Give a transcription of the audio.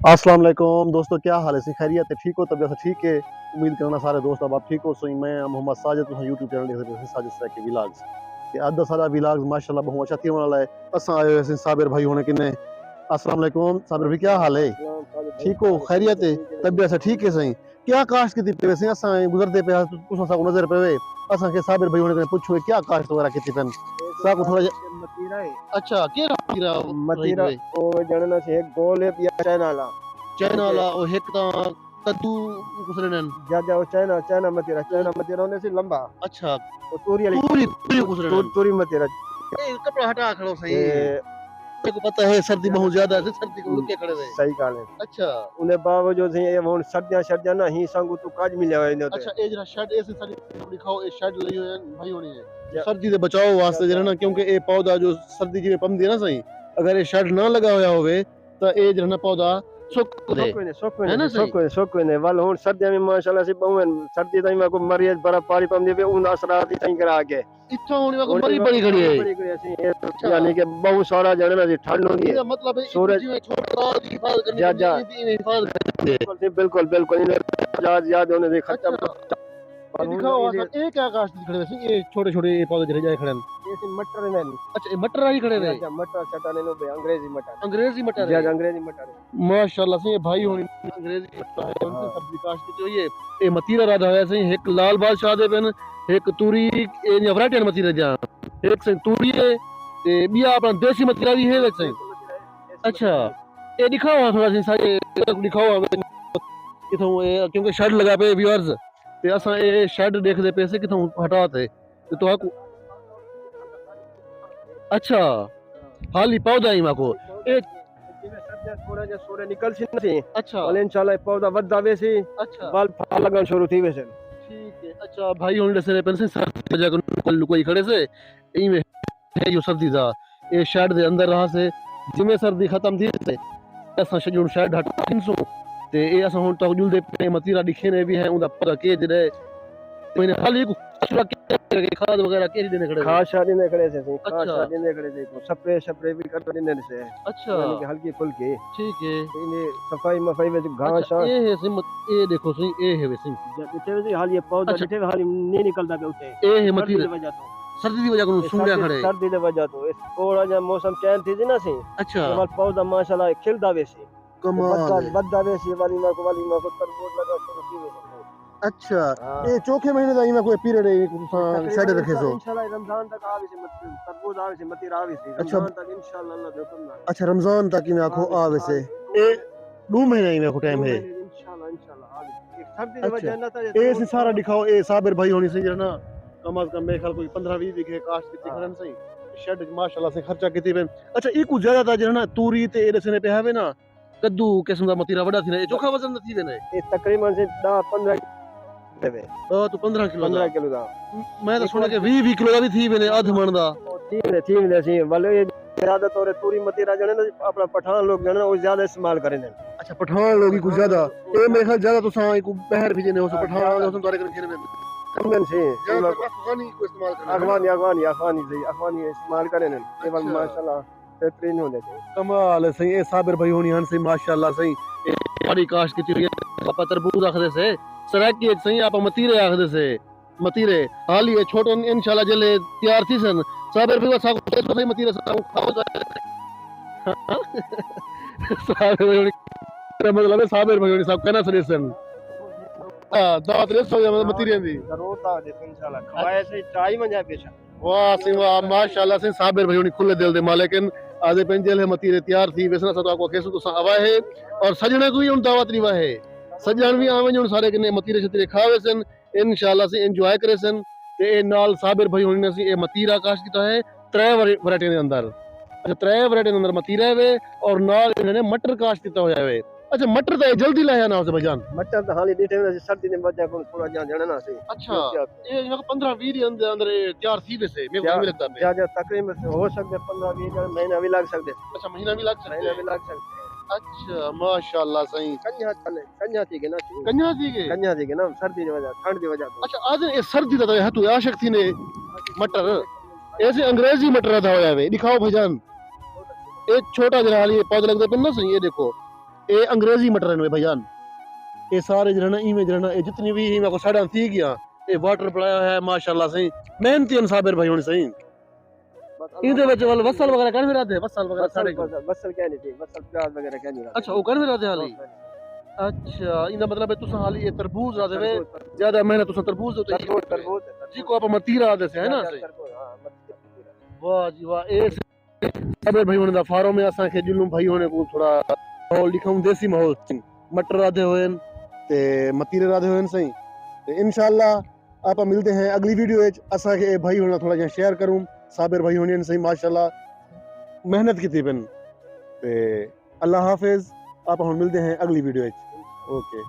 अस्सलाम वालेकुम दोस्तों, क्या हाल है? सी खैरियत है? ठीक हो? तबीयत ठीक है? उम्मीद करना सारे दोस्त अब आप ठीक हो। सो मैं मोहम्मद साजिद तुम यूट्यूब चैनल देख रहे हो साजिद सर के व्लॉग्स ते अद्धा सारा व्लॉग्स माशाल्लाह बहुत अच्छा थी वाला है। असां आए हुए हैं साबिर भाई होने किने। अस्सलाम वालेकुम साबिर भाई, क्या हाल है? सलाम साले भाई ठीक हो? साले खैरियत है? ठीक है तबीयत से ठीक है सही? क्या काश्त की पे वैसे असां गुजरते पे तुसां सा नजर पे असां के साबिर भाई होने किने पूछो क्या काश्त वगैरह की पेन एक सा को काश थोड़ा। के मतीरा है अच्छा केड़ा मतीरा भाई मतीरा पे ओ जनना से एक गोल है या चाइना ला चाइना जेके वाला ओ हिक ता कद्दू कुसरनन। जा जा वो चाइना चाइना मतीरा होने से लंबा अच्छा वो तूरी वाली पूरी पूरी कुसरनन। तूरी मतीरा ए कपड़ा हटा खड़ो सही। ए तेरे को पता है सर्दी बहुत ज्यादा है, सर्दी को लुके खड़े रहे। सही काल है अच्छा उन्हें बावजूद से ये हुन सर्दियां ना ही संगु तू काज मिल जावे ने अच्छा ए जरा शर्ट ऐसे सारी दिखाओ, ए शर्ट लई हुई है भाई होनी है जा सर्दी से बचाओ वास्ते जरा ना, क्योंकि ए पौधा जो सर्दी जी में पमदी है ना सही, अगर ये शर्ट ना लगा होया होवे तो ए जरा ना पौधा सुक दे, है ना सही। सोको ने वाल हुन सर्दियां में माशाल्लाह से बहुन सर्दी ताई में को मरियज बर्फ पारी पम दे उन असरात ताई करा के इतना होने को मरी बड़ी खड़ी है। बड़ी बड़ी ऐसी अच्छा यानी कि बहुत सारा जने में ठंड होती है इसका मतलब है सूरज जी में छोटा की हिफाजत करनी जा जा पड़ती है, हिफाजत करनी है। बिल्कुल बिल्कुल इन्हें याद होने से खत्म अच्छा ये और दिखाओ हुन आसान, ए क्या काश खड़े वैसे ये छोटे छोटे पौधे जरे जाए खड़े हैं। ये मटर ने अच्छा ये मटर आई खड़े रहे, या मटर चटाने नो बे अंग्रेजी मटर अंग्रेजी मटर जा है। अंग्रेजी मटर माशाल्लाह से ये भाई होनी अंग्रेजी मटर है, उनसे हाँ सब्जी काश्त की चाहिए। ये मतीरा राधा है सही, एक लाल बादशाह दे पेन, एक तूरी ए नवराटे मतीरा जा, एक से तूरी है ते बिया अपना देसी मतीरा भी है वैसे। अच्छा ये दिखाओ थोड़ा सी सारे दिखाओ हमें किथों क्योंकि शेड लगा पे व्यूअर्स ते असा ये शेड देख दे पैसे किथों हटाते तो आपको। अच्छा हाली पौधा ही माको ए। थोड़ा जा सूर्य निकल सी नहीं अच्छा और इंशाल्लाह पौधा वधा वेसी अच्छा बाल फल लगन शुरू थी वैसे ठीक है। अच्छा भाई होने से पेन से सर्दी वजह को कोई खड़े से ई में है जो सर्दी था ये शेड दे अंदर रहा से जिमे सर्दी खत्म थी से असा शजून शेड हटा किनसो ते ए असा हुन तो जुल दे पे मतीरा दिखे ने भी है उदा पर के जड़े मैंने खाली को खाद वगैरह के देने खड़े थे। खास शादी ने करे से खास अच्छा शादी ने करे से स्प्रे स्प्रे भी कर देने से अच्छा यानी कि हल्की फुल्की ठीक है। इन्हें सफाई मफाई में घास अच्छा ये है सिम, ये देखो सही ये है वैसे। दिखे वैसे हाल ये पौधा अच्छा दिखे हाल नहीं निकलता पे उठे ये है सर्दी मतीरा की वजह तो सर्दी की वजह को सुंगड़िया खड़े। सर्दी की वजह तो इस थोड़ा जा मौसम चेंज थी ना सी अच्छा ये वाला पौधा माशाल्लाह खिलदा वैसे कमाल है। बद्दा वैसे वाली मां को तरबूज लगा शुरू की वैसे अच्छा हाँ ये चौथे महीने da ima कोई पीरियड है शेड रखे सो। इंशाल्लाह रमजान तक आवे से तरबूज आवे से मतीर आवे से अच्छा रमजान तक इंशाल्लाह अल्लाह दे हुक्म ना अच्छा रमजान तक में आखो आवे से ए 2 महीने में को टाइम है। इंशाल्लाह इंशाल्लाह आवे एक सर्दी की अच्छा वजह ना था ए से सारा दिखाओ ए साबिर भाई होनी सही ना, कम से कम मेरे ख्याल कोई 15-20 बीघे काश्त कितनी खरन सही शेड माशाल्लाह से खर्चा कितनी पे। अच्छा ई कुछ ज्यादा था जरा ना तूरी ते एरे से ने पे हवे ना कद्दू किस्म दा मतीरा बड़ा थी ना ए चोखा वजन थी वेने ये तकरीबन से 10-15 देवे तो 15 किलो दा 15 किलो दा मैं तो सुना के 20 किलो दा भी थी वेने आध मन दा। ठीक है सी वाले ये ज्यादा तौर तूरी मतीरा जने ना अपना पठान लोग जने वो ज्यादा इस्तेमाल करें ने अच्छा पठान लोग ही कुछ ज्यादा ए मेरे ख्याल ज्यादा तो सा को बहर भी जने हो सो पठान हो सो तारे कर खेने में कमन से ज्यादा अफगानी को इस्तेमाल करना है। अफगानी इस्तेमाल करें ने केवल अच्छा। माशाल्लाह बेहतरीन होने चाहिए कमाल है सही ए साबिर भाई होनी हन सही माशाल्लाह सही बड़ी काश की थी पापा तरबूज आखदे से सराकी एक सही आप मतीरे आखदे से मतीरे हाली है छोटो इंशाल्लाह जले तैयार थी सन साबिर भाई सा को सही मतीरे सा खाओ साबिर भाई होनी मतलब साबिर भाई होनी सब कहना सही सन हां दावत रे सो मतीरे दी जरूर था इंशाल्लाह खवाए से चाय में जा पेशा वाह सिंह वाह माशाल्लाह से साबिर भाई होनी खुले दिल दे मालिकन आधे पेंजल है मतीरे तैयार थी वैसे ना तो केसु तो आवा है और सजने को भी उन दावत नहीं है सजन भी आवे उन सारे कने मतीरे छतीरे खावे सन इंशाल्लाह से एंजॉय करे सन ते ए नाल साबिर भाई होनी सी ए मतीरा काश की तो है 3 वैरायटी दे अंदर। अच्छा 3 वैरायटी दे अंदर मतीरा है और नाल इन्होंने मटर काश की तो होया है। अच्छा मटर तो जल्दी लाया ना उसे भाईजान। मटर तो हाली दिखे में सर्दी ने वजह को थोड़ा जा जने ना सी अच्छा ये इनको 15-20 दिन अंदर अंदर तैयार थी वैसे मेरे को नहीं लगता जा तकरीबन हो सकते 15-20 महीना भी लग सकते अच्छा महीना भी लग सकता महीना है। भी लग सकते अच्छा माशाल्लाह सही कन्या थी के ना कन्या थी के कन्या थी के ना सर्दी की वजह ठंड की वजह अच्छा आज ये सर्दी दा है तू आशक थी ने मटर ऐसे अंग्रेजी मटर था होया वे दिखाओ भाईजान एक छोटा जरा ये पौधा लगता है ना सही ये देखो ये अंग्रेजी मटर हैं भाईजान, ये सारे जो है ना इवें जो है ना ये जितनी भी इवें को साढ़ा थी गया ये वाटर पलाया है माशाल्लाह सही मेहनती साबिर भाई होने सही इनके विच वाल वसल वगैरह कर भी रहते हैं वसल वगैरह साढ़े को बसल क्या नहीं थी, बसल प्याज वगैरह क्या नहीं रहता। अच्छा वो कर भी रहते हैं हाली अच्छा इनका मतलब है तुसा हाली ये तरबूज रहते वे ज्यादा मेहनत तुसा तरबूज होते तरबूज जी को आप मतीरा आदे है ना से वाह जी वाह ए साबिर भाई होने दा फार्म में असा के जुलूम भाई होने को थोड़ा माहौल दिखाऊं देसी माहौल मटर राधे होए ते मतीरे राधे होए सही ते इंशाल्लाह आप मिलते हैं अगली वीडियो विच असा के भाई होना थोड़ा जा शेयर करूं साबिर भाई होने सही माशाल्लाह मेहनत की थी पेन ते अल्लाह हाफिज आप हम मिलते हैं अगली वीडियो विच ओके।